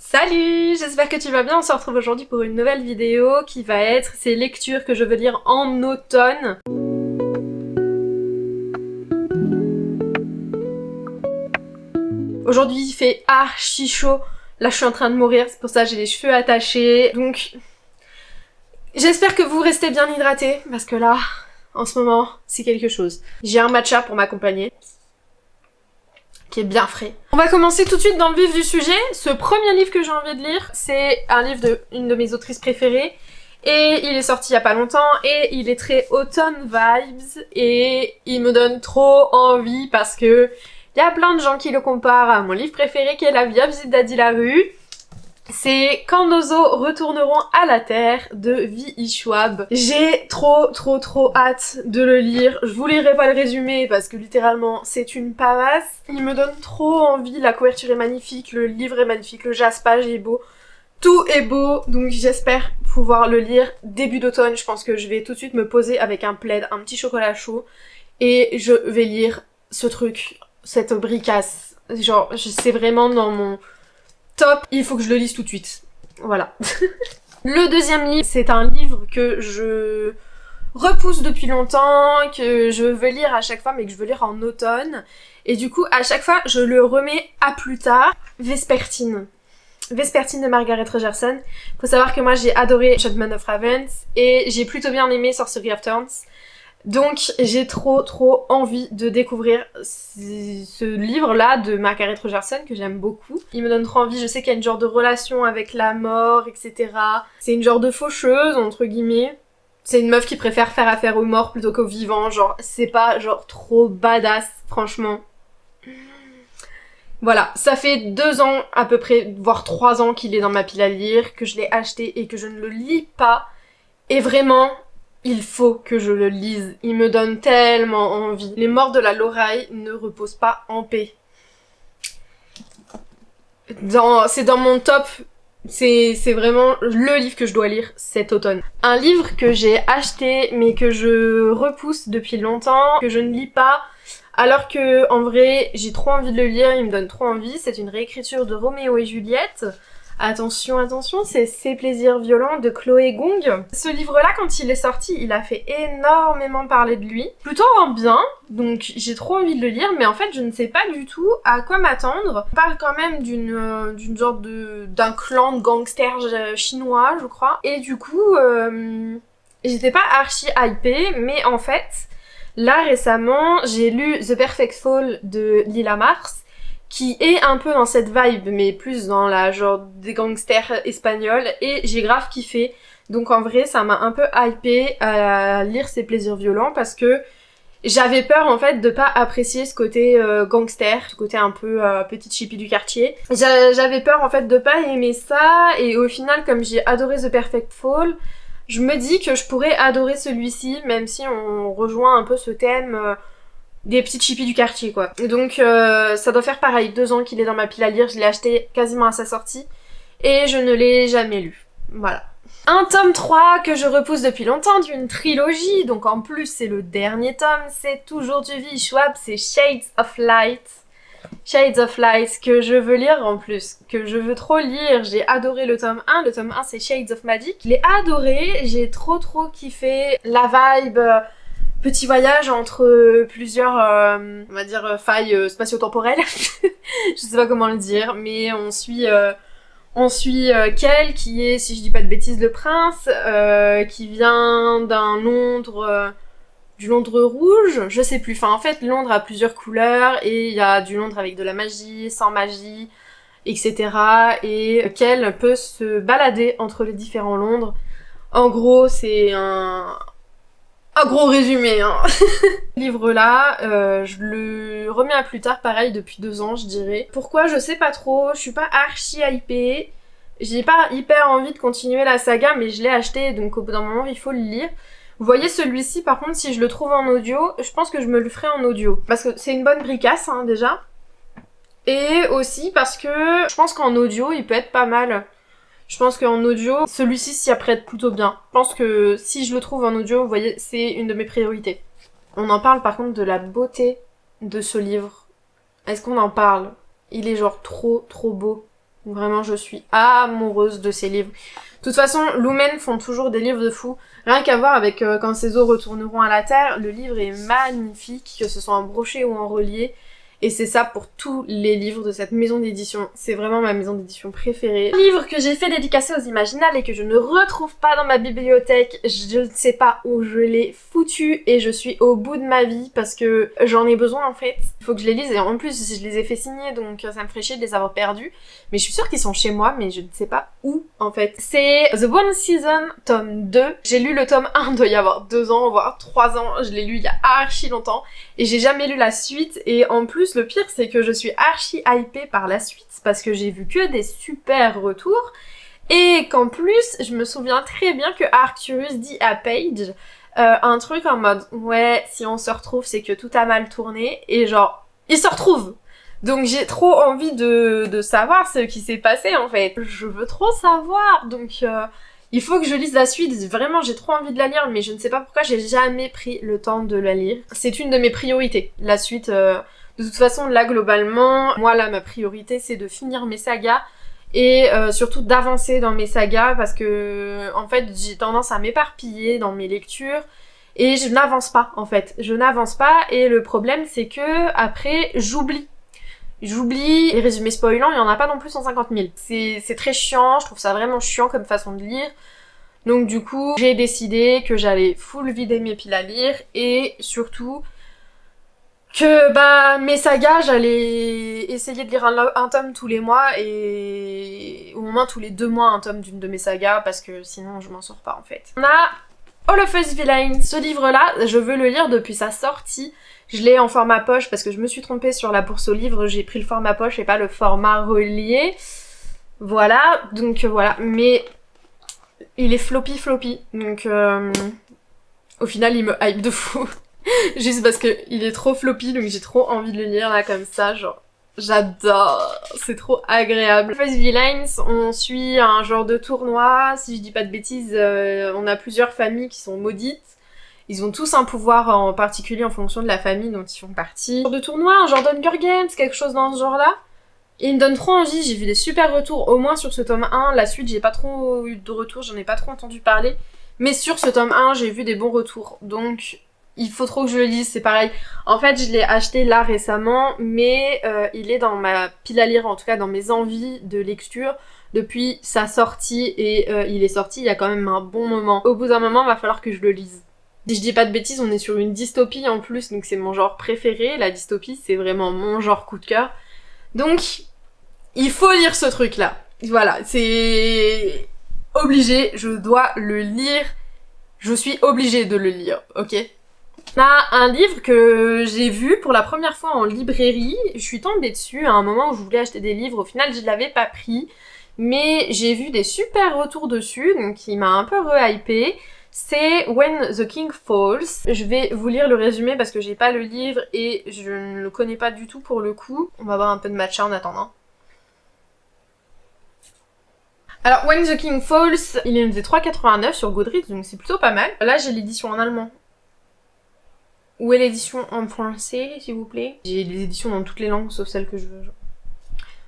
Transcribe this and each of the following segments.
Salut, j'espère que tu vas bien, on se retrouve aujourd'hui pour une nouvelle vidéo qui va être ces lectures que je veux lire en automne. Aujourd'hui il fait archi chaud, là je suis en train de mourir, c'est pour ça que j'ai les cheveux attachés, donc j'espère que vous restez bien hydratés, parce que là, en ce moment, c'est quelque chose. J'ai un matcha pour m'accompagner, qui est bien frais. On va commencer tout de suite dans le vif du sujet. Ce premier livre que j'ai envie de lire, c'est un livre d'une de mes autrices préférées, et il est sorti il y a pas longtemps, et il est très automn vibes, et il me donne trop envie, parce que il y a plein de gens qui le comparent à mon livre préféré, qui est La vie à visite d'Adi Larue. C'est Quand nos os retourneront à la terre de V.I. Schwab. J'ai trop hâte de le lire. Je vous lirai pas le résumé parce que littéralement c'est une pavasse. Il me donne trop envie, la couverture est magnifique, le livre est magnifique, le jaspage est beau. Tout est beau, donc j'espère pouvoir le lire début d'automne. Je pense que je vais tout de suite me poser avec un plaid, un petit chocolat chaud et je vais lire ce truc, cette bricasse. Genre, c'est vraiment dans mon top, il faut que je le lise tout de suite. Voilà. Le deuxième livre, c'est un livre que je repousse depuis longtemps, que je veux lire à chaque fois, mais que je veux lire en automne. Et du coup, à chaque fois, je le remets à plus tard. Vespertine. Vespertine de Margaret Rogerson. Faut savoir que moi, j'ai adoré Shotman of Ravens et j'ai plutôt bien aimé Sorcery of Thorns. Donc j'ai trop envie de découvrir ce livre-là de Margaret Rogerson que j'aime beaucoup. Il me donne trop envie, je sais qu'il y a une genre de relation avec la mort, etc. C'est une genre de faucheuse, entre guillemets. C'est une meuf qui préfère faire affaire aux morts plutôt qu'aux vivants, genre c'est pas genre trop badass, franchement. Voilà, ça fait 2 ans à peu près, voire 3 ans qu'il est dans ma pile à lire, que je l'ai acheté et que je ne le lis pas. Et vraiment, il faut que je le lise, il me donne tellement envie. Les morts de la Loraï ne reposent pas en paix. C'est dans mon top, c'est vraiment le livre que je dois lire cet automne. Un livre que j'ai acheté mais que je repousse depuis longtemps, que je ne lis pas, alors que en vrai j'ai trop envie de le lire, il me donne trop envie. C'est une réécriture de Roméo et Juliette. Attention, c'est Ces plaisirs violents de Chloé Gong. Ce livre-là, quand il est sorti, il a fait énormément parler de lui. Plutôt en bien, donc j'ai trop envie de le lire, mais en fait, je ne sais pas du tout à quoi m'attendre. On parle quand même d'une sorte d'un clan de gangsters chinois, je crois. Et du coup, j'étais pas archi hypée, mais en fait, là, récemment, j'ai lu The Perfect Fall de Lila Mars, qui est un peu dans cette vibe, mais plus dans la genre des gangsters espagnols, et j'ai grave kiffé. Donc en vrai, ça m'a un peu hypé à lire Ces plaisirs violents, parce que j'avais peur en fait de pas apprécier ce côté gangster, ce côté un peu petite chippie du quartier. J'avais peur en fait de pas aimer ça, et au final, comme j'ai adoré The Perfect Fall, je me dis que je pourrais adorer celui-ci, même si on rejoint un peu ce thème des petites chippies du quartier, quoi. Donc ça doit faire pareil, 2 ans qu'il est dans ma pile à lire, je l'ai acheté quasiment à sa sortie, et je ne l'ai jamais lu. Voilà. Un tome 3 que je repousse depuis longtemps, d'une trilogie, donc en plus c'est le dernier tome, c'est toujours du V.I. Schwab, c'est Shades of Light. Shades of Light, que je veux lire en plus, que je veux trop lire. J'ai adoré le tome 1 c'est Shades of Magic. Je l'ai adoré, j'ai trop kiffé la vibe... Petit voyage entre plusieurs, on va dire, failles spatio-temporelles. Je sais pas comment le dire, mais on suit Kel, qui est, si je dis pas de bêtises, le prince, qui vient du Londres rouge, je sais plus. Enfin, en fait, Londres a plusieurs couleurs, et il y a du Londres avec de la magie, sans magie, etc. Et Kel peut se balader entre les différents Londres. En gros, c'est un gros résumé, hein. Ce livre-là, je le remets à plus tard, pareil, depuis 2 ans, je dirais. Pourquoi, je sais pas trop, je suis pas archi hypée. J'ai pas hyper envie de continuer la saga, mais je l'ai acheté, donc au bout d'un moment, il faut le lire. Vous voyez, celui-ci, par contre, si je le trouve en audio, je pense que je me le ferai en audio. Parce que c'est une bonne bricasse, hein, déjà. Et aussi parce que je pense qu'en audio, il peut être pas mal. Je pense qu'en audio, celui-ci s'y apprête plutôt bien. Je pense que si je le trouve en audio, vous voyez, c'est une de mes priorités. On en parle par contre de la beauté de ce livre. Est-ce qu'on en parle? Il est genre trop beau. Vraiment, je suis amoureuse de ces livres. De toute façon, Lumen font toujours des livres de fou. Rien qu'à voir avec Quand ces eaux retourneront à la terre, le livre est magnifique, que ce soit en brochet ou en relié. Et c'est ça pour tous les livres de cette maison d'édition. C'est vraiment ma maison d'édition préférée. Un livre que j'ai fait dédicacer aux Imaginales et que je ne retrouve pas dans ma bibliothèque. Je ne sais pas où je l'ai foutu et je suis au bout de ma vie parce que j'en ai besoin en fait. Il faut que je les lise et en plus je les ai fait signer donc ça me ferait chier de les avoir perdus. Mais je suis sûre qu'ils sont chez moi mais je ne sais pas où en fait. C'est The One Season tome 2. J'ai lu le tome 1 il doit y avoir 2 ans voire 3 ans. Je l'ai lu il y a archi longtemps et j'ai jamais lu la suite et en plus le pire c'est que je suis archi hypée par la suite parce que j'ai vu que des super retours et qu'en plus je me souviens très bien que Arcturus dit à Paige un truc en mode ouais si on se retrouve c'est que tout a mal tourné et genre ils se retrouvent donc j'ai trop envie de savoir ce qui s'est passé en fait. Je veux trop savoir donc il faut que je lise la suite, vraiment j'ai trop envie de la lire mais je ne sais pas pourquoi j'ai jamais pris le temps de la lire. C'est une de mes priorités, la suite. De toute façon là globalement, moi là ma priorité c'est de finir mes sagas et surtout d'avancer dans mes sagas parce que en fait j'ai tendance à m'éparpiller dans mes lectures et je n'avance pas en fait. Je n'avance pas et le problème c'est que après j'oublie. J'oublie, les résumés spoilants, il y en a pas non plus 150 000. C'est très chiant, je trouve ça vraiment chiant comme façon de lire. Donc du coup, j'ai décidé que j'allais full vider mes piles à lire et surtout que bah mes sagas, j'allais essayer de lire un tome tous les mois et au moins tous les 2 mois un tome d'une de mes sagas parce que sinon je m'en sors pas en fait. On a All of Us Villain, ce livre-là, je veux le lire depuis sa sortie. Je l'ai en format poche parce que je me suis trompée sur la bourse au livre, j'ai pris le format poche et pas le format relié. Voilà, donc voilà, mais il est floppy, donc au final il me hype de fou. Juste parce que il est trop floppy, donc j'ai trop envie de le lire là comme ça, genre j'adore, c'est trop agréable. First Villains, on suit un genre de tournoi, si je dis pas de bêtises, on a plusieurs familles qui sont maudites. Ils ont tous un pouvoir en particulier en fonction de la famille dont ils font partie. Un genre de tournoi, un genre d'Hunger Games, quelque chose dans ce genre-là. Et il me donne trop envie, j'ai vu des super retours, au moins sur ce tome 1. La suite, j'ai pas trop eu de retours, j'en ai pas trop entendu parler. Mais sur ce tome 1, j'ai vu des bons retours. Donc, il faut trop que je le lise, c'est pareil. En fait, je l'ai acheté là récemment, mais il est dans ma pile à lire, en tout cas dans mes envies de lecture, depuis sa sortie. Et il est sorti il y a quand même un bon moment. Au bout d'un moment, il va falloir que je le lise. Si je dis pas de bêtises, on est sur une dystopie en plus, donc c'est mon genre préféré. La dystopie, c'est vraiment mon genre coup de cœur. Donc, il faut lire ce truc-là. Voilà, c'est obligé, je dois le lire. Je suis obligée de le lire, ok ? On a un livre que j'ai vu pour la première fois en librairie. Je suis tombée dessus à un moment où je voulais acheter des livres. Au final, je l'avais pas pris. Mais j'ai vu des super retours dessus, donc il m'a un peu re-hypé. C'est When the King Falls. Je vais vous lire le résumé parce que j'ai pas le livre et je ne le connais pas du tout pour le coup. On va voir un peu de matcha en attendant. Alors, When the King Falls, il est noté 3,89 sur Goodreads, donc c'est plutôt pas mal. Là, j'ai l'édition en allemand. Où est l'édition en français, s'il vous plaît ? J'ai les éditions dans toutes les langues, sauf celle que je veux.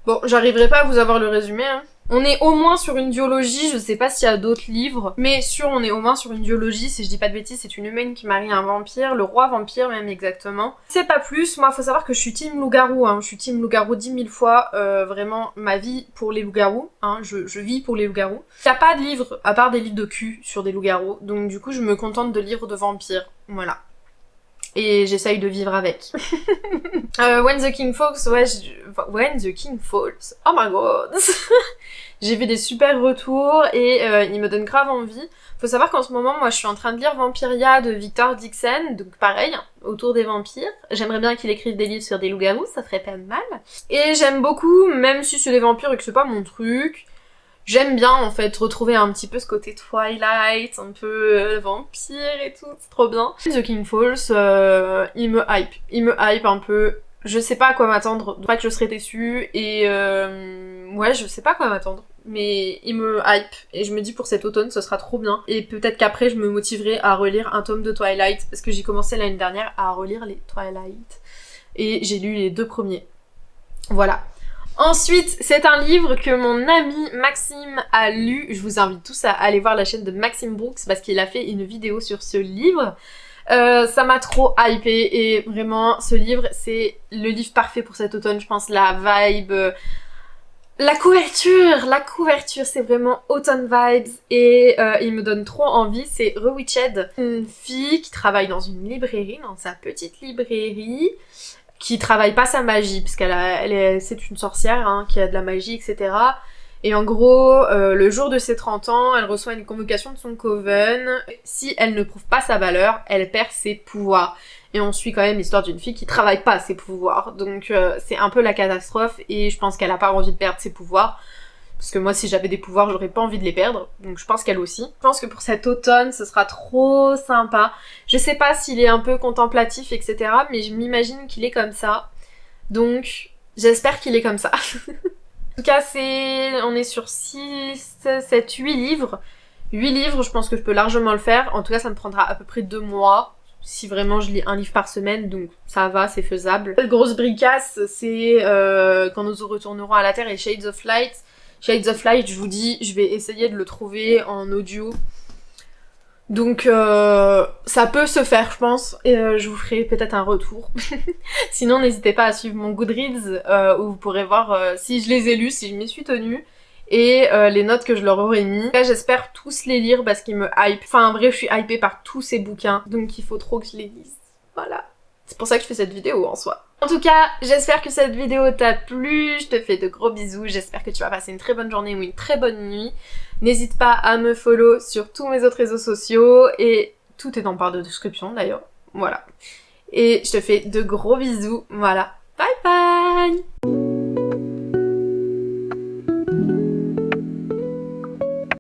Bon, j'arriverai pas à vous avoir le résumé, hein. On est au moins sur une duologie, je sais pas s'il y a d'autres livres, mais sûr on est au moins sur une duologie, si je dis pas de bêtises, c'est une humaine qui marie un vampire, le roi vampire même exactement. C'est pas plus, moi faut savoir que je suis team loup-garou, hein. Je suis team loup-garou 10 000 fois, vraiment ma vie pour les loups-garous, hein. Je vis pour les loups-garous. Il y a pas de livres, à part des livres de cul sur des loups-garous, donc du coup je me contente de livres de vampires, voilà. Et j'essaye de vivre avec. When the King Falls, ouais, When the King Falls, oh my god. J'ai vu des super retours et il me donne grave envie. Faut savoir qu'en ce moment, moi, je suis en train de lire Vampiria de Victor Dixon, donc pareil, autour des vampires. J'aimerais bien qu'il écrive des livres sur des loups-garous, ça ferait pas de mal. Et j'aime beaucoup, même si c'est des vampires et que c'est pas mon truc, j'aime bien, en fait, retrouver un petit peu ce côté Twilight, un peu vampire et tout, c'est trop bien. The King Falls, il me hype un peu. Je sais pas à quoi m'attendre, pas que je serai déçue, et ouais, je sais pas à quoi m'attendre. Mais il me hype, et je me dis pour cet automne, ce sera trop bien. Et peut-être qu'après, je me motiverai à relire un tome de Twilight, parce que j'ai commencé l'année dernière à relire les Twilight. Et j'ai lu les 2 premiers. Voilà. Ensuite, c'est un livre que mon ami Maxime a lu. Je vous invite tous à aller voir la chaîne de Maxime Brooks parce qu'il a fait une vidéo sur ce livre. Ça m'a trop hypé et vraiment ce livre c'est le livre parfait pour cet automne, je pense. La vibe, la couverture c'est vraiment autumn vibes et il me donne trop envie. C'est Rewitched, une fille qui travaille dans une librairie, dans sa petite librairie, qui travaille pas sa magie parce c'est une sorcière hein, qui a de la magie etc. Et en gros, le jour de ses 30 ans, elle reçoit une convocation de son coven. Si elle ne prouve pas sa valeur, elle perd ses pouvoirs. Et on suit quand même l'histoire d'une fille qui travaille pas ses pouvoirs. Donc c'est un peu la catastrophe et je pense qu'elle a pas envie de perdre ses pouvoirs. Parce que moi, si j'avais des pouvoirs, j'aurais pas envie de les perdre. Donc je pense qu'elle aussi. Je pense que pour cet automne, ce sera trop sympa. Je sais pas s'il est un peu contemplatif, etc. Mais je m'imagine qu'il est comme ça. Donc j'espère qu'il est comme ça. En tout cas, on est sur 6, 7, 8 livres. 8 livres, je pense que je peux largement le faire. En tout cas, ça me prendra à peu près 2 mois. Si vraiment je lis un livre par semaine, donc ça va, c'est faisable. La grosse bricasse, c'est quand nous retournerons à la Terre et Shades of Light. Shades of Light, je vous dis, je vais essayer de le trouver en audio. Donc ça peut se faire je pense et je vous ferai peut-être un retour. Sinon n'hésitez pas à suivre mon Goodreads où vous pourrez voir si je les ai lus, si je m'y suis tenue et les notes que je leur aurais mis. Là j'espère tous les lire parce qu'ils me hype. Enfin en vrai je suis hypée par tous ces bouquins donc il faut trop que je les lise. Voilà. C'est pour ça que je fais cette vidéo en soi. En tout cas, j'espère que cette vidéo t'a plu, je te fais de gros bisous, j'espère que tu vas passer une très bonne journée ou une très bonne nuit. N'hésite pas à me follow sur tous mes autres réseaux sociaux et tout est en barre de description d'ailleurs. Voilà. Et je te fais de gros bisous, voilà. Bye bye!